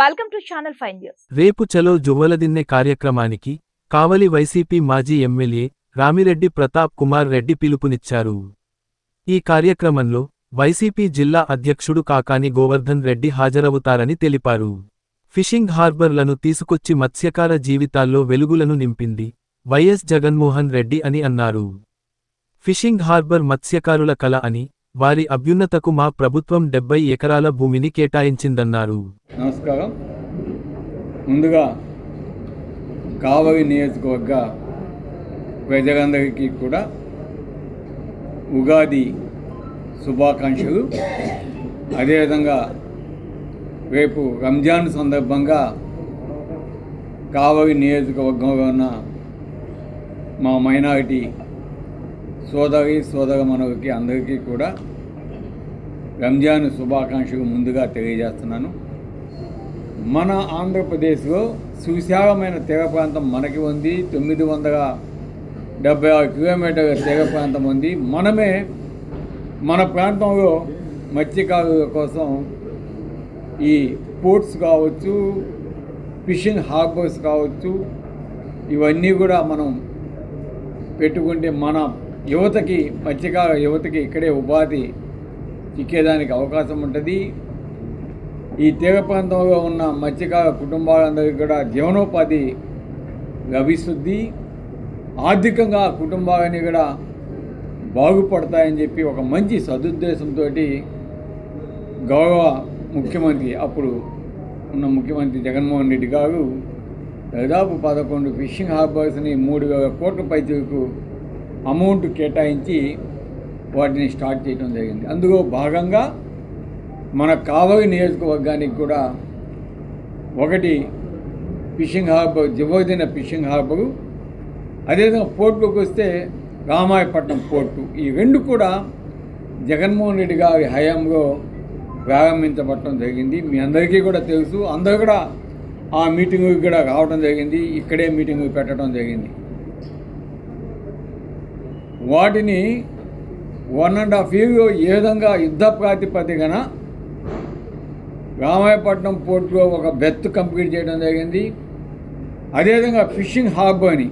Welcome to channel 5 news. రేపు చలో జువ్వలదిన్నె కార్యక్రమానికి కావలి వైసీపీ మాజీ ఎమ్మెల్యే రామిరెడ్డి ప్రతాప్ కుమార్ రెడ్డి పిలుపునిచ్చారు. ఈ కార్యక్రమంలో వైసీపీ జిల్లా అధ్యక్షుడు కాకాని గోవర్ధన్ రెడ్డి హాజరవుతారని తెలిపారు. ఫిషింగ్ హార్బర్లను తీసుకొచ్చి మత్స్యకార జీవితాల్లో వెలుగులను నింపింది వైఎస్ జగన్మోహన్ రెడ్డి అని అన్నారు. ఫిషింగ్ హార్బర్ మత్స్యకారుల కల అని, వారి అభ్యున్నతకు మా ప్రభుత్వం 70 ఎకరాల భూమిని కేటాయించిందన్నారు. నమస్కారం. ముందుగా కావలి నియోజకవర్గ ప్రజలందరికీ కూడా ఉగాది శుభాకాంక్షలు. అదేవిధంగా రేపు రంజాన్ సందర్భంగా కావలి నియోజకవర్గంలో ఉన్న మా మైనారిటీ సోదరమణులకి అందరికీ కూడా రంజాన్ శుభాకాంక్షలు ముందుగా తెలియజేస్తున్నాను. మన ఆంధ్రప్రదేశ్లో సువిశాలమైన తీర ప్రాంతం మనకి ఉంది. 976 కిలోమీటర్ల తీర ప్రాంతం ఉంది. మనమే మన ప్రాంతంలో మత్స్యకారుల కోసం ఈ పోర్ట్స్ కావచ్చు, ఫిషింగ్ హార్బర్స్ కావచ్చు, ఇవన్నీ కూడా మనం పెట్టుకుంటే మన యువతకి, మత్స్యకార యువతకి ఇక్కడే ఉపాధి చిక్కేదానికి అవకాశం ఉంటుంది. ఈ తీర ప్రాంతంలో ఉన్న మత్స్యకార కుటుంబాలందరికీ కూడా జీవనోపాధి లభిస్తుంది. ఆర్థికంగా కుటుంబాలన్నీ కూడా బాగుపడతాయని చెప్పి ఒక మంచి సదుద్దేశంతో గౌరవ ముఖ్యమంత్రి, అప్పుడు ఉన్న ముఖ్యమంత్రి జగన్మోహన్ రెడ్డి గారు దాదాపు 11 ఫిషింగ్ హార్బర్స్ని 3,000 కోట్ల పైచలకు అమౌంట్ కేటాయించి వాటిని స్టార్ట్ చేయడం జరిగింది. అందులో భాగంగా మన కావలి నియోజకవర్గానికి కూడా ఒకటి fishing harbour, Juvvaladinne fishing harbour, అదేవిధంగా పోర్టులోకి వస్తే రామాయపట్నం పోర్టు, ఈ రెండు కూడా జగన్మోహన్ రెడ్డి గారి హయాంలో ప్రారంభించబడటం జరిగింది. మీ అందరికీ కూడా తెలుసు. అందరూ కూడా ఆ మీటింగ్కి కూడా రావడం జరిగింది. ఇక్కడే మీటింగ్ పెట్టడం జరిగింది. వాటిని 1.5 year ఏ విధంగా యుద్ధ ప్రాతిపదికన రామాయపట్నం పోర్టులో ఒక బెర్త్ కంప్లీట్ చేయడం జరిగింది. అదేవిధంగా ఫిషింగ్ హార్బర్ని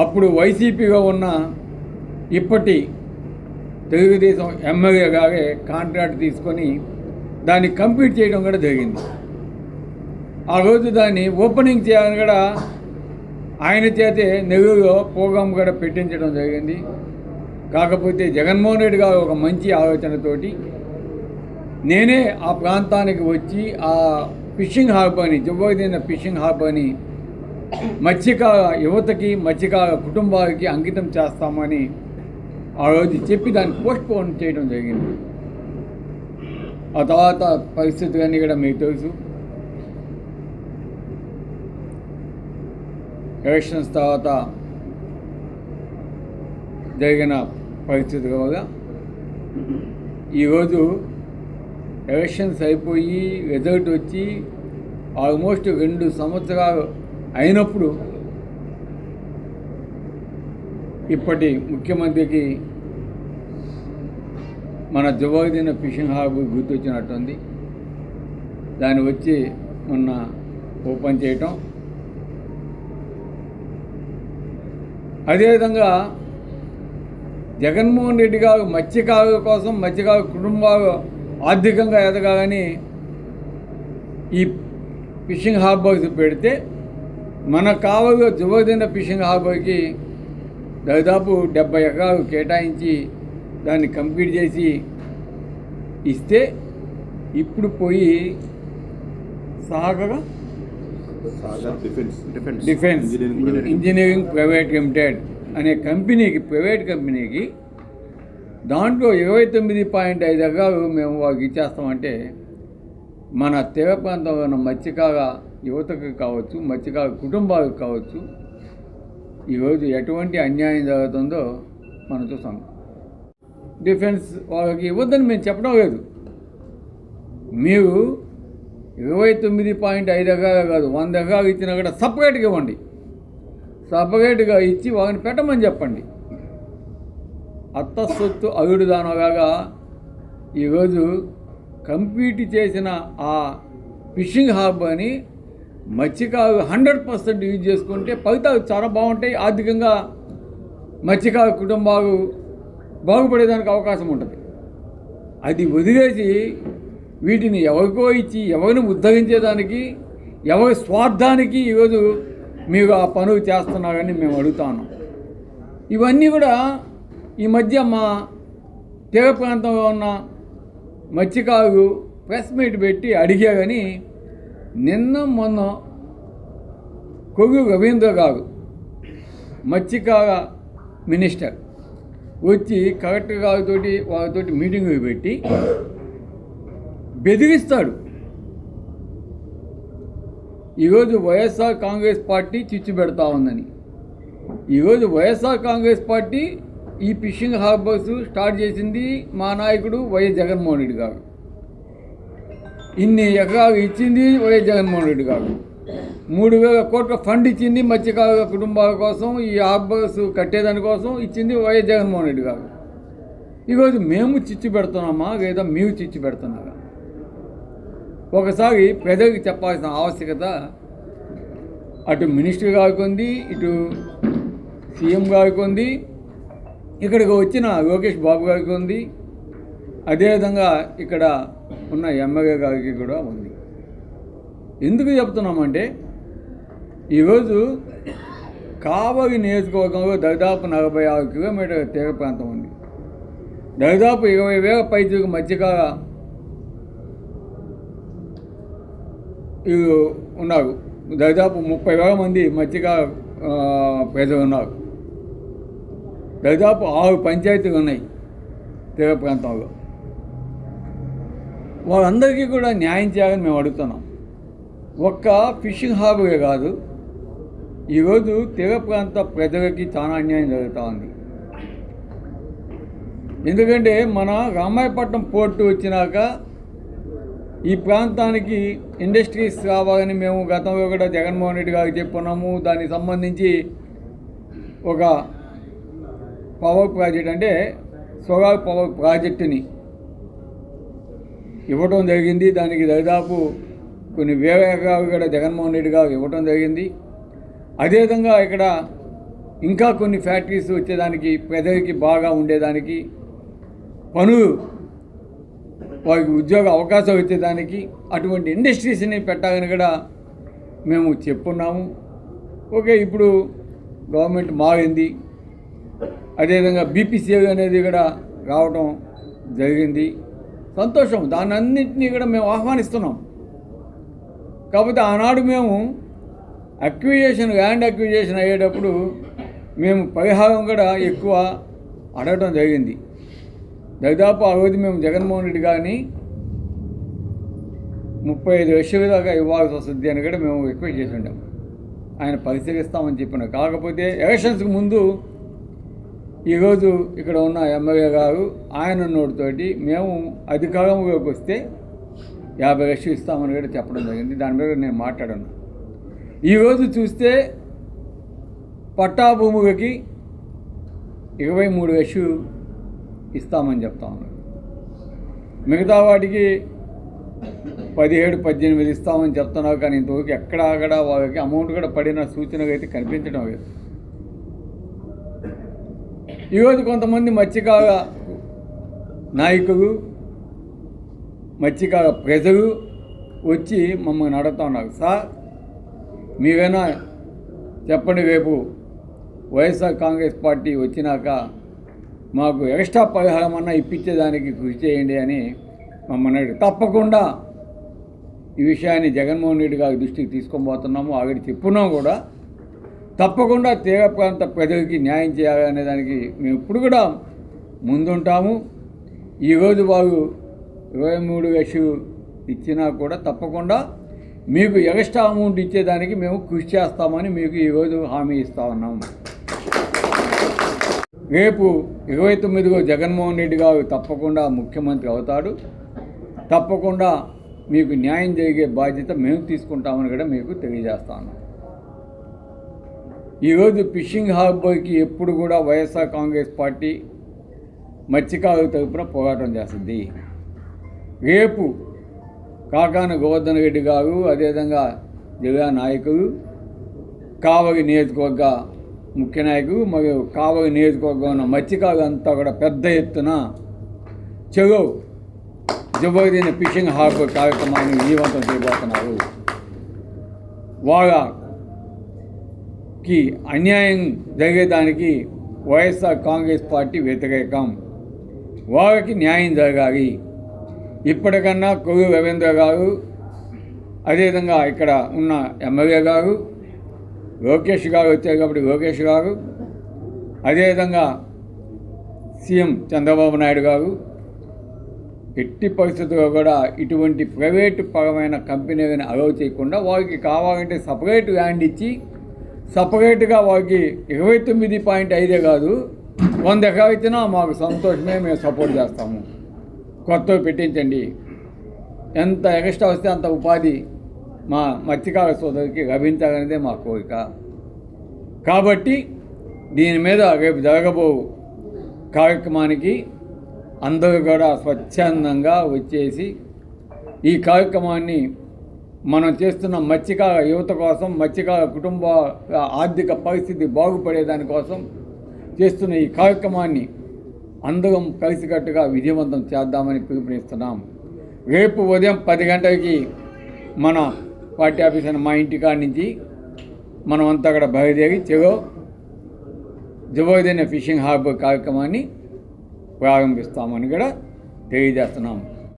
అప్పుడు వైసీపీగా ఉన్న ఇప్పటి తెలుగుదేశం ఎమ్మెల్యే గారే కాంట్రాక్ట్ తీసుకొని దాన్ని కంప్లీట్ చేయడం కూడా జరిగింది. ఆ రోజు దాన్ని ఓపెనింగ్ చేయాలని కూడా ఆయన చేతే నెల్లూరులో ప్రోగ్రాం కూడా పెట్టించడం జరిగింది. కాకపోతే జగన్మోహన్ రెడ్డి గారు ఒక మంచి ఆలోచనతోటి నేనే ఆ ప్రాంతానికి వచ్చి ఆ ఫిషింగ్ హార్బర్ని, జువ్వలదిన్నె ఫిషింగ్ హార్బర్ని మత్స్యకార యువతకి, మత్స్యకార కుటుంబాలకి అంకితం చేస్తామని ఆ రోజు చెప్పి దాన్ని పోస్ట్పోన్ చేయడం జరిగింది. ఆ తర్వాత పరిస్థితులన్నీ కూడా మీకు తెలుసు. ఎలక్షన్స్ తర్వాత జరిగిన పరిస్థితుల వల్ల ఈరోజు ఎలక్షన్స్ అయిపోయి రిజల్ట్ వచ్చి ఆల్మోస్ట్ 2 సంవత్సరాలు అయినప్పుడు ఇప్పటి ముఖ్యమంత్రికి మన జువ్వలదిన్నె ఫిషింగ్ హార్బర్ గుర్తొచ్చినట్టుంది. దాన్ని వచ్చి మొన్న ఓపెన్ చేయటం, అదేవిధంగా జగన్మోహన్ రెడ్డి గారు మత్స్యకారుల కోసం, మత్స్యకార కుటుంబాలు ఆర్థికంగా ఎదగాలని ఈ ఫిషింగ్ హార్బర్స్ పెడితే మన కావలిలో జువ్వలదిన్నె ఫిషింగ్ హార్బర్కి దాదాపు 70 ఎకరాలు కేటాయించి దాన్ని కంప్లీట్ చేసి ఇస్తే ఇప్పుడు పోయి సహకార డిఫెన్స్ ఇంజనీరింగ్ ప్రైవేట్ లిమిటెడ్ అనే కంపెనీకి, ప్రైవేట్ కంపెనీకి దాంట్లో 29.5 ఎకరాలు మేము వాళ్ళకి ఇచ్చేస్తామంటే మన తీర ప్రాంతంలో ఉన్న మత్స్యకార యువతకు కావచ్చు, మత్స్యకార కుటుంబాలకు కావచ్చు, ఈరోజు ఎటువంటి అన్యాయం జరుగుతుందో మనం చూసాం. డిఫెన్స్ వాళ్ళకి ఇవ్వద్దని మేము చెప్పడం లేదు. మీరు 29.5 ఎకరాలు కాదు, 100 ఎకరాలు ఇచ్చినా కూడా సపరేట్గా ఇవ్వండి. సపరేట్గా ఇచ్చి వాళ్ళని పెట్టమని చెప్పండి. అత్తసొత్తు అగుడు దానలాగా ఈరోజు కంప్లీట్ చేసిన ఆ ఫిషింగ్ హార్బర్ అని మత్స్యకారు 100% యూజ్ చేసుకుంటే ఫలితాలు చాలా బాగుంటాయి. ఆర్థికంగా మత్స్యకారు కుటుంబాలు బాగుపడేదానికి అవకాశం ఉంటుంది. అది వదిలేసి వీటిని ఎవరికో ఇచ్చి ఎవరిని ఉద్ధరించేదానికి ఎవరి స్వార్థానికి ఈరోజు మీరు ఆ పనులు చేస్తున్నారని మేము అడుగుతా ఉన్నాం. ఇవన్నీ కూడా ఈ మధ్య మా తీర ప్రాంతంలో ఉన్న మత్స్యకారులు ప్రెస్ మీట్ పెట్టి అడిగారని నిన్న మొన్న కొవ్వు రవీంద్ర గారు మత్స్యకార మినిస్టర్ వచ్చి కలెక్టర్ గారితో వాళ్ళతోటి మీటింగ్ పెట్టి బెదిరిస్తాడు. ఈరోజు వైఎస్ఆర్ కాంగ్రెస్ పార్టీ చిచ్చు పెడతా ఉందని. ఈరోజు వైఎస్ఆర్ కాంగ్రెస్ పార్టీ ఈ ఫిషింగ్ హార్బర్స్ స్టార్ట్ చేసింది మా నాయకుడు వైఎస్ జగన్మోహన్ రెడ్డి గారు. ఇన్ని ఎకరాలు ఇచ్చింది వైఎస్ జగన్మోహన్ రెడ్డి గారు. 3,000 కోట్ల ఫండ్ ఇచ్చింది మత్స్యకారుల కుటుంబాల కోసం, ఈ హార్బర్స్ కట్టేదానికోసం ఇచ్చింది వైఎస్ జగన్మోహన్ రెడ్డి గారు. ఈరోజు మేము చిచ్చు పెడుతున్నామా లేదా మీరు చిచ్చు పెడుతున్నారా? ఒకసారి ప్రజలకు చెప్పాల్సిన ఆవశ్యకత అటు మినిస్టర్ గారికి ఉంది, ఇటు సీఎం గారికి ఉంది, ఇక్కడికి వచ్చిన లోకేష్ బాబు గారికి ఉంది, అదేవిధంగా ఇక్కడ ఉన్న ఎమ్మెల్యే గారికి కూడా ఉంది. ఎందుకు చెప్తున్నామంటే ఈరోజు కావలి నియోజకవర్గంలో దాదాపు 46 కిలోమీటర్ల తీర ప్రాంతం ఉంది. దాదాపు 20,000 పైచీలకు మత్స్యకార ఉన్నారు. దాదాపు 30,000 మంది మత్స్యకార ప్రజలు ఉన్నారు. దాదాపు 6 పంచాయతీలు ఉన్నాయి తీర ప్రాంతంలో. వాళ్ళందరికీ కూడా న్యాయం చేయాలని మేము అడుగుతున్నాం. ఒక్క ఫిషింగ్ హార్బరే కాదు, ఈరోజు తీర ప్రాంత ప్రజలకి చాలా అన్యాయం జరుగుతూ ఉంది. ఎందుకంటే మన రామాయపట్నం పోర్టు వచ్చినాక ఈ ప్రాంతానికి ఇండస్ట్రీస్ రావాలని మేము గతంలో కూడా జగన్మోహన్ రెడ్డి గారికి చెప్పుకున్నాము. దానికి సంబంధించి ఒక పవర్ ప్రాజెక్ట్ అంటే సోలార్ పవర్ ప్రాజెక్టుని ఇవ్వటం జరిగింది. దానికి దాదాపు కొన్ని వేల ఎకరాలు కూడా జగన్మోహన్ రెడ్డి గారు ఇవ్వటం జరిగింది. అదేవిధంగా ఇక్కడ ఇంకా కొన్ని ఫ్యాక్టరీస్ వచ్చేదానికి, ప్రజలకి బాగా ఉండేదానికి, పనులు వారికి ఉద్యోగ అవకాశం వచ్చేదానికి అటువంటి ఇండస్ట్రీస్ని పెట్టాలని కూడా మేము చెప్పున్నాము. ఓకే, ఇప్పుడు గవర్నమెంట్ మారింది. అదేవిధంగా బీపీసీఎల్ అనేది కూడా రావడం జరిగింది. సంతోషం, దాన్ని అన్నింటినీ కూడా మేము ఆహ్వానిస్తున్నాం. కాకపోతే ఆనాడు మేము ల్యాండ్ అక్విజిషన్ అయ్యేటప్పుడు మేము పరిహారం కూడా ఎక్కువ అడగడం జరిగింది. దాదాపు ఆ రోజు మేము జగన్మోహన్ రెడ్డి గారిని 35 లక్షల దాకా ఇవ్వాల్సి వస్తుంది అని కూడా మేము రిక్వెస్ట్ చేసి ఉండాం. ఆయన పరిశీలిస్తామని చెప్పిన. కాకపోతే ఎలక్షన్స్కి ముందు ఈరోజు ఇక్కడ ఉన్న ఎమ్మెల్యే గారు ఆయన నోటితోటి మేము అధికారంలోకి వస్తే 50 లక్షలు ఇస్తామని కూడా చెప్పడం జరిగింది. దాని మీద నేను మాట్లాడాను. ఈరోజు చూస్తే పట్టా భూములకి 23 లక్షలు ఇస్తామని చెప్తా ఉన్నారు. మిగతా వాటికి 17-18 ఇస్తామని చెప్తున్నారు. కానీ ఇంతవరకు ఎక్కడా వాళ్ళకి అమౌంట్ కూడా పడిన సూచనగా అయితే కనిపించడం లేదు. ఈరోజు కొంతమంది మత్స్యకార నాయకులు, మత్స్యకార ప్రజలు వచ్చి మమ్మల్ని అడుగుతా ఉన్నారు, సార్ మీరైనా చెప్పండి, రేపు వైఎస్ఆర్ కాంగ్రెస్ పార్టీ వచ్చినాక మాకు ఎక్స్ట్రా పరిహారం అన్నా ఇప్పించేదానికి కృషి చేయండి అని మమ్మల్ని అడిగి, తప్పకుండా ఈ విషయాన్ని జగన్మోహన్ రెడ్డి గారి దృష్టికి తీసుకొని పోతున్నాము. ఆల్రెడీ చెప్పున్నాం కూడా. తప్పకుండా తీర ప్రాంత ప్రజలకి న్యాయం చేయాలనే దానికి మేము ఇప్పుడు కూడా ముందుంటాము. ఈరోజు వారు 23 లక్షలు ఇచ్చినా కూడా తప్పకుండా మీకు ఎక్స్ట్రా అమౌంట్ ఇచ్చేదానికి మేము కృషి చేస్తామని మీకు ఈరోజు హామీ ఇస్తా ఉన్నాము. రేపు 29వ జగన్మోహన్ రెడ్డి గారు తప్పకుండా ముఖ్యమంత్రి అవుతాడు. తప్పకుండా మీకు న్యాయం జరిగే బాధ్యత మేము తీసుకుంటామని కూడా మీకు తెలియజేస్తాను. ఈరోజు ఫిషింగ్ హార్బర్కి ఎప్పుడు కూడా వైఎస్ఆర్ కాంగ్రెస్ పార్టీ మత్స్యకారుల తరపున పోరాటం చేస్తుంది. రేపు కాకాని గోవర్ధన్ రెడ్డి గారు, అదేవిధంగా జిల్లా నాయకులు, కావలి నియోజకవర్గ ముఖ్య నాయకులు మరియు కావలి నియోజకవర్గం ఉన్న మత్స్యకారులు అంతా కూడా పెద్ద ఎత్తున చెరువు జబర్దీన్ ఫిషింగ్ హార్బర్ కార్యక్రమాన్ని విజయవంతం చేయబోతున్నారు. వాళ్ళకి అన్యాయం జరిగేదానికి వైఎస్ఆర్ కాంగ్రెస్ పార్టీ వ్యతిరేకం. వాళ్ళకి న్యాయం జరగాలి. ఇప్పటికన్నా కొల్లు రవీంద్ర గారు, అదేవిధంగా ఇక్కడ ఉన్న ఎమ్మెల్యే గారు, లోకేష్ గారు వచ్చారు కాబట్టి లోకేష్ గారు, అదేవిధంగా సీఎం చంద్రబాబు నాయుడు గారు ఎట్టి పరిస్థితుల్లో కూడా ఇటువంటి ప్రైవేటు పరమైన కంపెనీలను అలౌ చేయకుండా వారికి కావాలంటే సపరేట్ ల్యాండ్ ఇచ్చి సపరేట్గా వారికి 29.5 కాదు 100 ఎకరాలు ఇచ్చినా మాకు సంతోషమే, మేము సపోర్ట్ చేస్తాము. కొత్తవి పెట్టించండి. ఎంత ఎక్స్ట్రా వస్తే అంత ఉపాధి మా మత్స్యకార సోదరికి లభించాలనేదే మా కోరిక. కాబట్టి దీని మీద రేపు జరగబో కార్యక్రమానికి అందరూ కూడా స్వచ్ఛందంగా వచ్చేసి ఈ కార్యక్రమాన్ని మనం చేస్తున్న మత్స్యకార యువత కోసం, మత్స్యకార కుటుంబ ఆర్థిక పరిస్థితి బాగుపడేదానికోసం చేస్తున్న ఈ కార్యక్రమాన్ని అందరం కలిసికట్టుగా విజయవంతం చేద్దామని పిలుపునిస్తున్నాం. రేపు ఉదయం 10 గంటలకి మన పార్టీ ఆఫీస్ అయిన మా ఇంటికాడ నుంచి మనం అంతా కూడా బయలుదేరి చెరో జబర్దీన్ ఫిషింగ్ హార్బర్ కార్యక్రమాన్ని ప్రారంభిస్తామని కూడా తెలియజేస్తున్నాం.